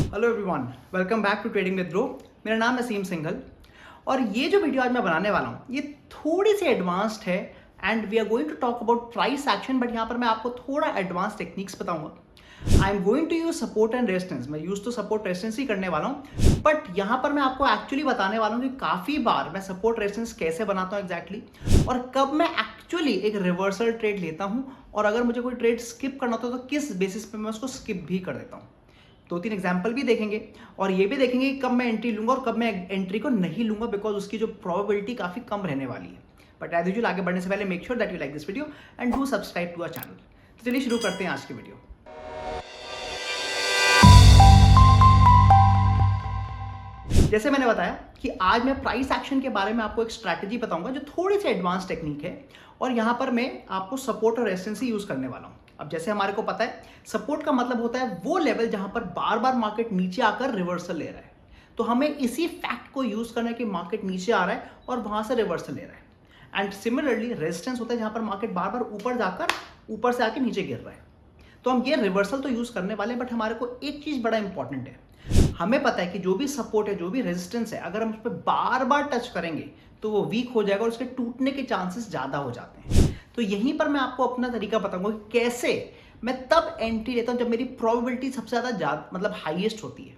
Hello everyone, welcome back to trading with bro. मेरा नाम नसीम सिंघल और ये जो वीडियो आज मैं बनाने वाला हूँ ये थोड़ी सी एडवांस्ड है and we are going to talk about price action. But यहाँ पर मैं आपको थोड़ा एडवांस टेक्निक्स बताऊंगा। I am going to use support and resistance. मैं यूज तो सपोर्ट रेजिस्टेंस ही करने वाला हूँ, बट यहाँ पर मैं आपको एक्चुअली बताने वाला हूँ कि काफ़ी बार मैं सपोर्ट रेजिस्टेंस कैसे बनाता हूँ एग्जैक्टली और कब मैं एक्चुअली एक रिवर्सल ट्रेड लेता हूँ और अगर मुझे कोई ट्रेड स्किप करना होता है तो किस बेसिस पे मैं उसको स्किप भी कर देता हूँ। दो तीन एग्जाम्पल भी देखेंगे और ये भी देखेंगे कि कब मैं एंट्री लूंगा और कब मैं एंट्री को नहीं लूंगा, बिकॉज उसकी जो प्रोबेबिलिटी काफी कम रहने वाली है। बट एज यूजुअल आगे बढ़ने से पहले make sure that you like this video and do subscribe to our channel. तो चलिए शुरू करते हैं आज की वीडियो। जैसे मैंने बताया कि आज मैं प्राइस एक्शन के बारे में आपको एक स्ट्रैटेजी बताऊंगा जो थोड़ी सी एडवांस टेक्निक है और यहां पर मैं आपको सपोर्ट और रेजिस्टेंस यूज करने वाला हूं। अब जैसे हमारे को पता है सपोर्ट का मतलब होता है वो लेवल जहां पर बार बार मार्केट नीचे आकर रिवर्सल ले रहा है, तो हमें इसी फैक्ट को यूज करना है कि मार्केट नीचे आ रहा है और वहां से रिवर्सल ले रहा है। एंड सिमिलरली रेजिस्टेंस होता है जहां पर मार्केट बार बार ऊपर जाकर ऊपर से आके नीचे गिर रहा है। तो हम ये रिवर्सल तो यूज करने वाले हैं, बट हमारे को एक चीज बड़ा इंपॉर्टेंट है। हमें पता है कि जो भी सपोर्ट है, जो भी रेजिस्टेंस है, अगर हम उस पर बार बार टच करेंगे तो वो वीक हो जाएगा और उसके टूटने के चांसेस ज्यादा हो जाते हैं। तो यहीं पर मैं आपको अपना तरीका बताऊंगा कि कैसे मैं तब एंट्री लेता हूं जब मेरी प्रोबेबिलिटी सबसे ज्यादा मतलब हाईएस्ट होती है।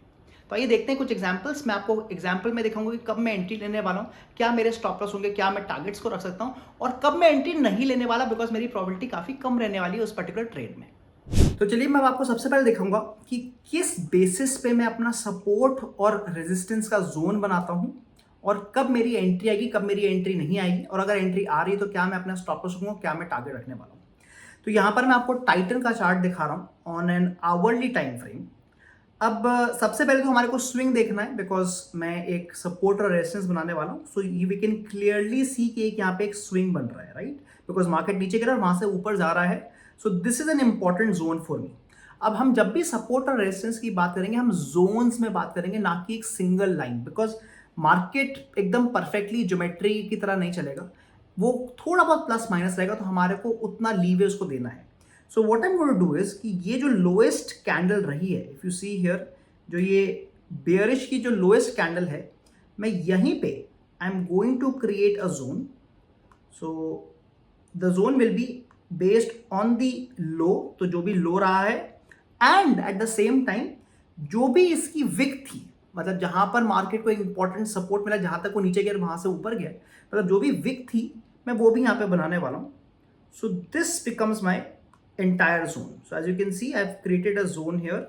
तो आइए देखते हैं कुछ एग्जांपल्स। मैं आपको एग्जांपल में दिखाऊंगा कि कब मैं एंट्री लेने वाला हूं, क्या मेरे स्टॉप लॉस होंगे, क्या मैं टारगेट्स को रख सकता हूं और कब मैं एंट्री नहीं लेने वाला, बिकॉज मेरी प्रोबेबिलिटी काफी कम रहने वाली है उस पर्टिकुलर ट्रेड में। तो चलिए मैं आपको सबसे पहले दिखाऊंगा कि किस बेसिस पे मैं अपना सपोर्ट और रेजिस्टेंस का जोन बनाता हूं और कब मेरी एंट्री आएगी, कब मेरी एंट्री नहीं आएगी, और अगर एंट्री आ रही है तो क्या मैं अपना स्टॉप लॉस रखूंगा, क्या मैं टारगेट रखने वाला हूं। तो यहां पर मैं आपको टाइटन का चार्ट दिखा रहा हूं on an hourly time frame. अब सबसे पहले तो हमारे को स्विंग देखना है, बिकॉज मैं एक सपोर्ट और रेजिस्टेंस बनाने वाला हूं। So we can clearly see कि एक यहाँ पे एक स्विंग बन रहा है, राइट, बिकॉज मार्केट नीचे गिरा और वहां से ऊपर जा रहा है। So this is an important zone for me. अब हम जब भी सपोर्ट और रेजिस्टेंस की बात करेंगे हम जोन्स में बात करेंगे, ना कि एक सिंगल लाइन, बिकॉज मार्केट एकदम परफेक्टली ज्योमेट्री की तरह नहीं चलेगा, वो थोड़ा बहुत प्लस माइनस रहेगा, तो हमारे को उतना लीवे उसको देना है। So what I am going to do is कि ये जो लोएस्ट कैंडल रही है, इफ यू सी हियर, जो ये बेयरिश की जो लोएस्ट कैंडल है, मैं यहीं पे I am going to create a zone. So the zone will be based on the low, तो जो भी लो रहा है, and at the same time जो भी इसकी विक थी, मतलब जहां पर मार्केट को एक इंपॉर्टेंट सपोर्ट मिला, जहां तक वो नीचे गया वहां से ऊपर गया, मतलब जो भी विक थी मैं वो भी यहां पे बनाने वाला हूं। So this becomes my entire zone. So as you can see, I've created a zone here.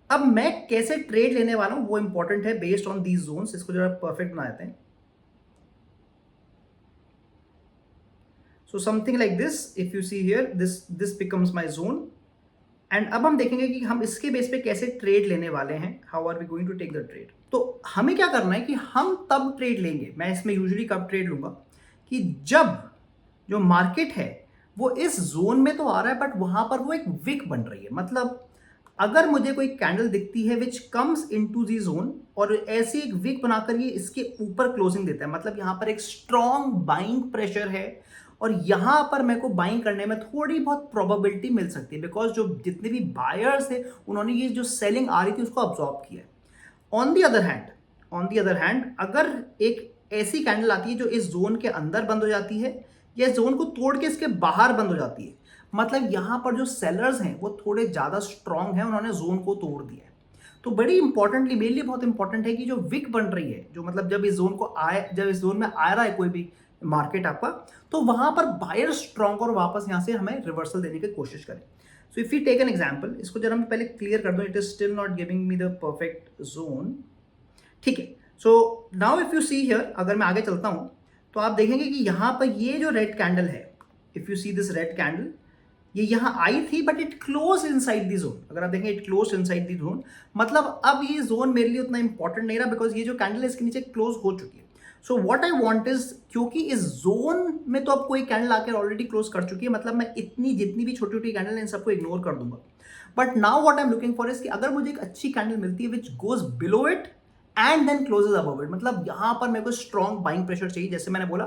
अब मैं कैसे ट्रेड लेने वाला हूं वो इंपॉर्टेंट है, बेस्ड ऑन दीज जोन्स। इसको जरा परफेक्ट बना देते हैं। So something like this, if you see here, this becomes my zone. And अब हम देखेंगे कि हम इसके बेस पे कैसे ट्रेड लेने वाले हैं, how are we going to take the trade. तो हमें क्या करना है कि हम तब ट्रेड लेंगे, मैं इसमें यूजुअली कब ट्रेड लूंगा, कि जब जो मार्केट है वो इस जोन में तो आ रहा है बट वहां पर वो एक विक बन रही है। मतलब अगर मुझे कोई कैंडल दिखती है which comes into the zone और ऐसी एक विक बनाकर ये इसके ऊपर क्लोजिंग देता है, मतलब यहां पर एक स्ट्रॉन्ग बाइंग प्रेशर है और यहां पर मेरे को बाइंग करने में थोड़ी बहुत प्रोबेबिलिटी मिल सकती है, बिकॉज जो जितने भी बायर्स थे उन्होंने ये जो सेलिंग आ रही थी उसको अब्सॉर्ब किया। ऑन दी अदर हैंड अगर एक ऐसी कैंडल आती है जो इस जोन के अंदर बंद हो जाती है या जोन को तोड़ के इसके बाहर बंद हो जाती है, मतलब यहां पर जो सेलर्स हैं वो थोड़े ज्यादा स्ट्रांग हैं, उन्होंने जोन को तोड़ दिया है। तो बड़ी इंपॉर्टेंटली, मेरे लिए बहुत इंपॉर्टेंट है कि जो विक बन रही है, जो मतलब जब इस जोन को आए, जब इस जोन में आ रहा है कोई भी मार्केट आपका, तो वहां पर बायर स्ट्रांग और वापस यहां से हमें रिवर्सल देने की कोशिश करें। So if you take an example, इसको जरा मैं पहले क्लियर कर दूं, it is still not giving me the perfect zone. ठीक है, so now if you see here, अगर मैं आगे चलता हूं तो आप देखेंगे कि यहां पर ये जो रेड कैंडल है, if you see this red candle, ये यहां आई थी but it close inside the zone. अगर आप देखें it close inside the zone, मतलब अब ये जोन मेरे लिए उतना इंपॉर्टेंट नहीं रहा, बिकॉज ये जो कैंडल है इसके नीचे क्लोज हो चुकी है। So what I want is, क्योंकि इस जोन में तो अब कोई कैंडल आकर ऑलरेडी क्लोज कर चुकी है, मतलब मैं इतनी जितनी भी छोटी छोटी कैंडल है इन सबको इग्नोर कर दूंगा। But now what I am looking for is कि अगर मुझे एक अच्छी कैंडल मिलती है which goes below it and then closes above it, मतलब यहां पर मेरे को स्ट्रॉन्ग बाइंग प्रेशर चाहिए। जैसे मैंने बोला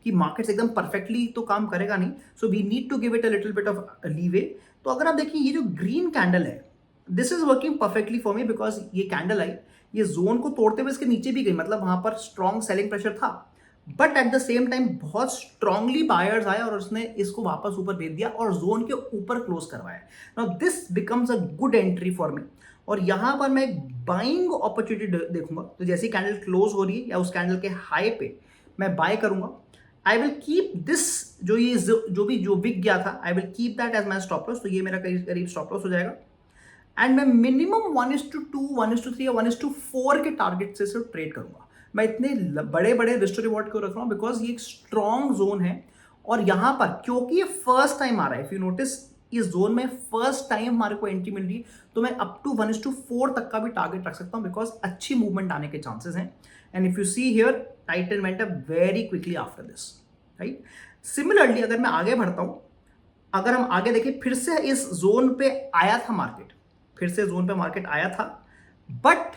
कि मार्केट्स एकदम परफेक्टली तो काम करेगा नहीं, so we need to give it a little bit of leeway. तो अगर आप देखिए ये जो ग्रीन कैंडल है, this is working perfectly for me because ये कैंडल आई, ये जोन को तोड़ते हुए इसके नीचे भी गई, मतलब वहां पर स्ट्रॉन्ग सेलिंग प्रेशर था, but at the same time बहुत स्ट्रांगली बायर्स आए और उसने इसको वापस ऊपर भेज दिया और जोन के ऊपर क्लोज करवाया। Now this becomes a good entry for me, और यहां पर मैं एक बाइंग अपॉर्चुनिटी देखूंगा। तो जैसी कैंडल क्लोज हो रही है या उस कैंडल के हाई पे मैं बाय करूंगा। आई विल कीप दिस, जो बिक गया था, I will keep that as my stop loss. तो ये मेरा करीब स्टॉप लॉस हो जाएगा, एंड मैं मिनिमम 1:2, 1:3 या 1:4 के टारगेट से सिर्फ ट्रेड करूंगा। मैं इतने बड़े बड़े रिस्क टू रिवॉर्ड क्यों रख रहा हूं? बिकॉज ये एक स्ट्रॉन्ग जोन है, और यहां पर क्योंकि ये फर्स्ट टाइम आ रहा है, इफ यू नोटिस इस जोन में फर्स्ट टाइम हमारे को एंट्री मिल रही है, तो मैं अप टू 1:4 तक का भी टारगेट रख सकता हूं, बिकॉज अच्छी मूवमेंट आने के चांसेस हैं। And if you see here, Titan went up very quickly after this, right. Similarly अगर मैं आगे बढ़ता हूं, अगर हम आगे देखें, फिर से इस जोन पे आया था मार्केट, फिर से जोन पे मार्केट आया था, बट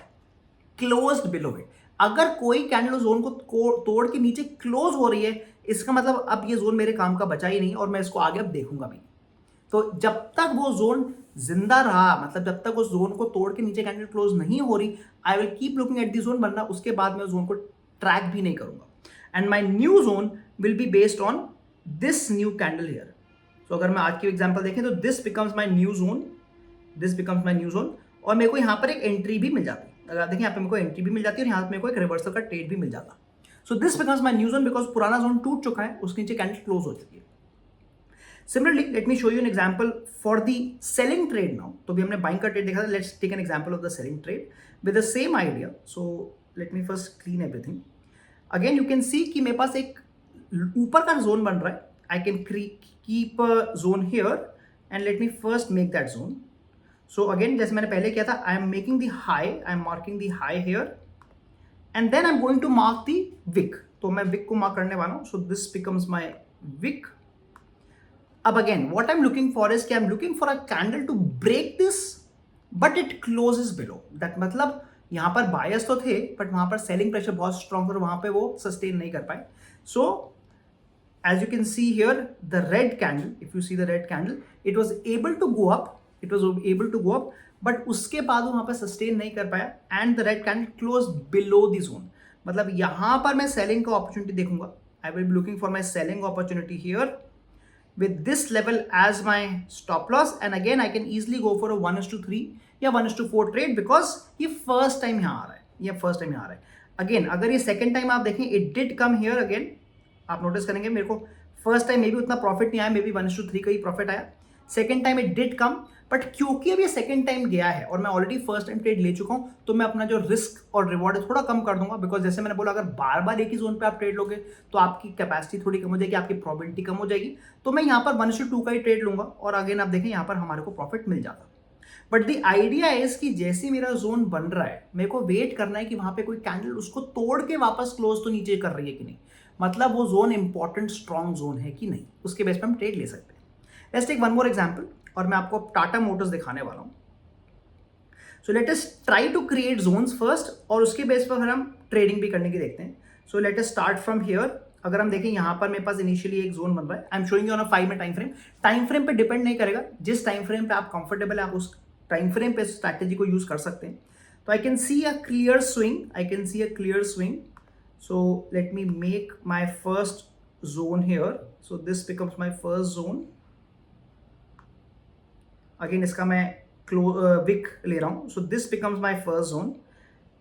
क्लोज्ड बिलो है। अगर कोई कैंडल जोन को तोड़ के नीचे क्लोज हो रही है, इसका मतलब अब ये जोन मेरे काम का बचा ही नहीं, और मैं इसको आगे अब देखूंगा भी। तो जब तक वो जोन जिंदा रहा, मतलब जब तक उस जोन को तोड़ के नीचे कैंडल क्लोज नहीं हो रही, आई will keep looking at the zone, वरना उसके बाद मैं जोन को ट्रैक भी नहीं करूंगा। And my new zone will be based on this new candle here. तो अगर मैं आज की एग्जाम्पल देखें, तो this becomes my new zone, this becomes my new zone, और मेरे को यहाँ पर एक एंट्री भी मिल जाती है। अगर देखिए यहाँ पे मेरे को एंट्री भी मिल जाती है, और यहाँ पे मेरे को एक रिवर्सल का ट्रेड भी मिल जाता। सो this becomes my new zone, because पुराना जोन टूट चुका है, उसके नीचे कैंडल क्लोज हो चुकी है। Similarly let me show you an example for the selling trade now. तो भी हमने बाइंग का ट्रेड देखा था, let's take an example of the selling trade with the same idea. So let me first clean everything. Again you can see कि मेरे पास एक ऊपर का जोन बन रहा है। I can keep a zone here, and let me first make that zone. So again जैसे मैंने पहले किया था, I am making the high, I am marking the high here, and then I am going to mark the wick. तो मैं wick को मार्क करने वाला हूं। So this becomes my wick. अब again what I am looking for is, I am looking for a candle to break this, but it closes below that. मतलब यहां पर बायर्स तो थे, बट वहां पर सेलिंग प्रेशर बहुत स्ट्रॉन्ग था, वहां पे वो सस्टेन नहीं कर पाए। सो as you can see here, the red candle, if you see the red candle, it was able to go up, but उसके बाद वहां पर सस्टेन नहीं कर पाया, and the red candle closed below the zone। मतलब यहां पर मैं सेलिंग का अपॉर्चुनिटी देखूंगा। I will be looking for my selling opportunity here with this level as my stop loss, and again I can easily go for a 1:3 या 1:4 trade, because ये first time यहाँ आ रहा है, अगेन अगर ये second time आप देखें, it did come here again। आप नोटिस करेंगे मेरे को फर्स्ट टाइम मे भी उतना प्रॉफिट नहीं आया, मे बी 1:3 का ही प्रॉफिट आया। Second time it did come, but क्योंकि अब ये सेकंड टाइम गया है और मैं ऑलरेडी फर्स्ट टाइम ट्रेड ले चुका हूं, तो मैं अपना जो रिस्क और रिवॉर्ड है थोड़ा कम कर दूंगा। बिकॉज जैसे मैंने बोला, अगर बार बार एक ही जोन पे आप ट्रेड लोगे तो आपकी कैपेसिटी थोड़ी कम हो जाएगी, आपकी प्रोबेबिलिटी कम हो जाएगी। तो मैं यहाँ पर 1:2 का ही ट्रेड लूंगा, और अगेन आप देखें यहाँ पर हमारे को प्रॉफिट मिल जाता। बट द आइडिया इज कि जैसे मेरा जोन बन रहा है, मेरे को वेट करना है कि वहां पे कोई कैंडल उसको तोड़ के वापस क्लोज तो नीचे कर रही है कि नहीं, मतलब वो जोन इंपॉर्टेंट स्ट्रॉन्ग जोन है कि नहीं, उसके बेस पे हम ट्रेड ले सकते हैं। Let's take one more example, और मैं आपको टाटा मोटर्स दिखाने वाला हूं। So let us try to create zones first, और उसके बेस पर हम ट्रेडिंग भी करने की देखते हैं। सो let us start from here. अगर हम देखें यहाँ पर मेरे पास इनिशियली एक जोन बन रहा है। I am showing you on a 5 minute time frame पे डिपेंड नहीं करेगा, जिस टाइम फ्रेम पे आप कंफर्टेबल है आप उस टाइम फ्रेम पे स्ट्रैटेजी को यूज कर सकते हैं। तो I can see a clear swing, so let me make my first zone here। so this becomes my first zone। again इसका मैं विक ले रहा हूं। so this becomes my first zone,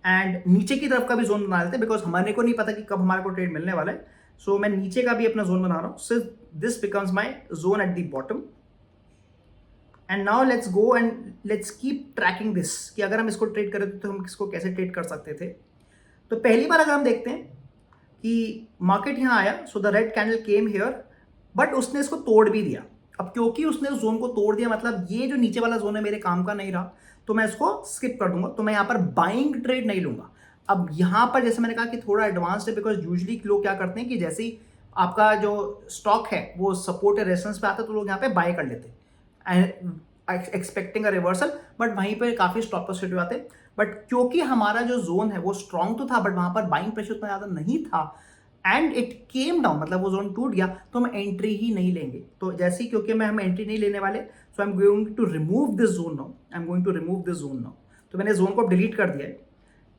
and नीचे की तरफ का भी जोन बना लेते हैं, बिकॉज हमारे को नहीं पता कि कब हमारे को ट्रेड मिलने वाला है। so मैं नीचे का भी अपना जोन बना रहा हूं। so this becomes my zone at the bottom, and now let's go and let's keep tracking this कि अगर हम इसको ट्रेड करें तो हम इसको कैसे ट्रेड कर सकते थे। तो पहली बार अगर हम देखते हैं कि मार्केट यहाँ आया, so the red candle came here, but उसने इसको तोड़ भी दिया। अब क्योंकि उसने उस जोन को तोड़ दिया, मतलब ये जो नीचे वाला जोन है मेरे काम का नहीं रहा, तो मैं इसको स्किप कर दूंगा। तो मैं यहाँ पर बाइंग ट्रेड नहीं लूंगा। अब यहाँ पर जैसे मैंने कहा कि थोड़ा एडवांस्ड है, बिकॉज यूजली लोग क्या करते हैं कि जैसे ही आपका जो स्टॉक है वो सपोर्ट या रेजिस्टेंस पे आता है, तो लोग यहाँ पे बाय कर लेते हैं एक्सपेक्टिंग अ रिवर्सल, बट वहीं पे काफी स्टॉप लॉस सेट आते। बट क्योंकि हमारा जो जोन है वो स्ट्रॉन्ग तो था, बट वहां पर बाइंग प्रेशर उतना ज्यादा नहीं था, एंड इट केम डाउन, मतलब वो जोन टूट गया, तो हम एंट्री ही नहीं लेंगे। तो जैसे ही, क्योंकि हम एंट्री नहीं लेने वाले, so I am going to remove this zone now, I am going to remove this zone now. तो मैंने जोन को डिलीट कर दिया है।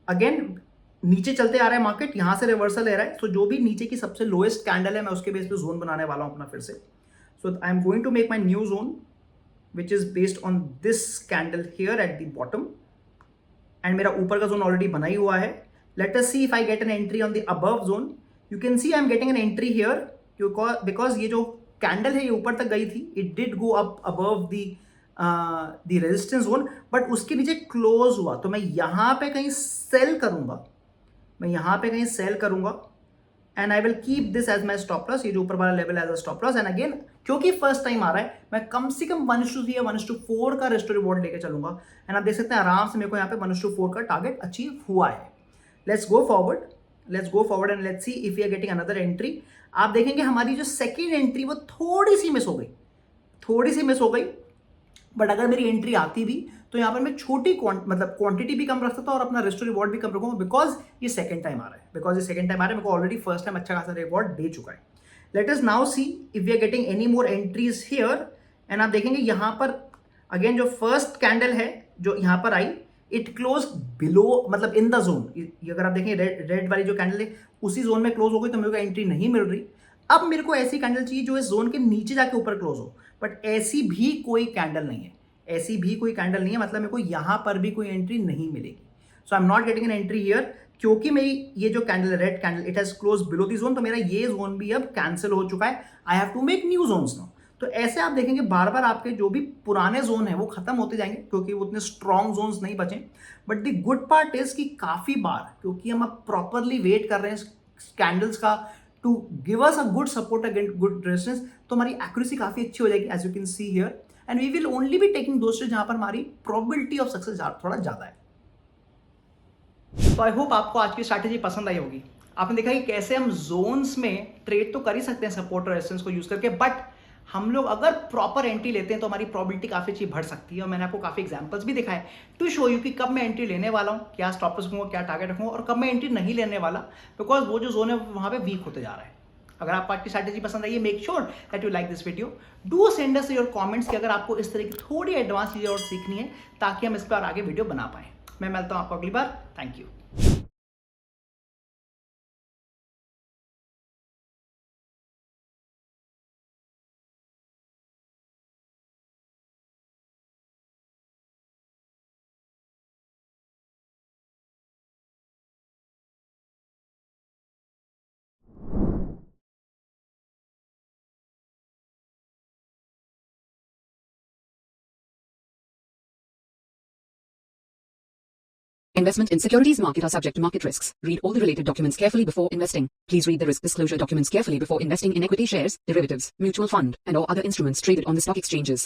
अगेन नीचे चलते आ रहा है मार्केट, यहां से रिवर्सल ले रहा है, सो जो भी नीचे की सबसे लोएस्ट कैंडल है मैं उसके बेस पे जोन बनाने वाला हूं अपना फिर से। So I am going to make my new zone which is based on this candle here at the bottom, and मेरा ऊपर का जोन ऑलरेडी बना ही हुआ है। Let us see if I get an entry on the above zone. You can see I am getting an entry here, because ये जो candle है ये ऊपर तक गई थी, it did go up above the resistance zone, but उसके नीचे क्लोज हुआ। तो मैं यहाँ पे कहीं सेल करूंगा, मैं यहाँ पे कहीं सेल करूंगा, and I will keep this as my stop loss, ये जो ऊपर वाला level as a stop loss. And again क्योंकि फर्स्ट टाइम आ रहा है, मैं कम से कम 1:3 या 1:4 का रिस्क टू रिवॉर्ड लेके चलूंगा, एंड आप देख सकते हैं आराम से मेरे को यहाँ पे 1:4 का टारगेट अचीव हुआ है। Let's go forward and let's see if you are getting another entry. आप देखेंगे हमारी जो सेकेंड एंट्री वो थोड़ी सी मिस हो गई, बट अगर मेरी एंट्री आती भी तो यहाँ पर मैं छोटी क्वांटिटी भी कम रख सकता हूँ और अपना रिस्क टू रिवॉर्ड भी कम रखूंगा, बिकॉज ये सेकंड टाइम आ रहा है, मेरे को ऑलरेडी फर्स्ट टाइम अच्छा खासा रिवॉर्ड दे चुका है। Let us now see if we are getting any more entries here, and आप देखेंगे यहाँ पर अगेन जो फर्स्ट कैंडल है जो यहाँ पर आई, इट क्लोज बिलो, मतलब इन द जोन। अगर आप देखें रेड वाली जो कैंडल है उसी जोन में क्लोज हो गई, तो मेरे को एंट्री नहीं मिल रही। अब मेरे को ऐसी कैंडल चाहिए जो इस जोन के नीचे जाके ऊपर क्लोज हो, बट ऐसी भी कोई कैंडल नहीं है, मतलब मेरे को यहां पर भी कोई एंट्री नहीं मिलेगी। So I am not getting an entry here, क्योंकि मेरी ये जो candle, red candle, it has close below the zone, तो मेरा ये जोन भी अब कैंसिल हो चुका है। I have to make new zones now. तो ऐसे आप देखेंगे बार बार आपके जो भी पुराने जोन है वो खत्म होते जाएंगे, क्योंकि वो उतने स्ट्रॉन्ग जोन्स नहीं बचे। But the good part is कि काफी बार, क्योंकि हम अब प्रॉपरली वेट कर रहे हैं कैंडल्स का to give us a good support against good resistance, तो हमारी एक्यूरेसी काफी अच्छी हो जाएगी, as you can see here. And we will only be taking those trade जहां पर हमारी प्रोबेबिलिटी ऑफ सक्सेस थोड़ा ज्यादा है। तो आई होप आपको आज की स्ट्रैटेजी पसंद आई होगी। आपने देखा कि कैसे हम जोन्स में ट्रेड तो कर ही सकते हैं सपोर्ट और रेजिस्टेंस को यूज करके, बट हम लोग अगर प्रॉपर एंट्री लेते हैं तो हमारी प्रोबेबिलिटी काफी अच्छी बढ़ सकती है। और मैंने आपको काफी एग्जांपल्स भी दिखाए टू शो यू कि कब मैं एंट्री लेने वाला हूं, क्या स्टॉप लॉस रखूंगा, क्या टारगेट रखूंगा, और कब मैं एंट्री नहीं लेने वाला, बिकॉज वो जो जोन है वहां पे वीक होते जा रहा है। अगर आपको आज की स्ट्रैटेजी पसंद आई है, make sure that you like this video, do send us your comments कि अगर आपको इस तरह की थोड़ी एडवांस चीजें और सीखनी है, ताकि हम इस पर आगे वीडियो बना पाए। मैं मिलता हूं आपको अगली बार। Thank you. Investment in securities market are subject to market risks. Read all the related documents carefully before investing. Please read the risk disclosure documents carefully before investing in equity shares, derivatives, mutual fund, and or other instruments traded on the stock exchanges.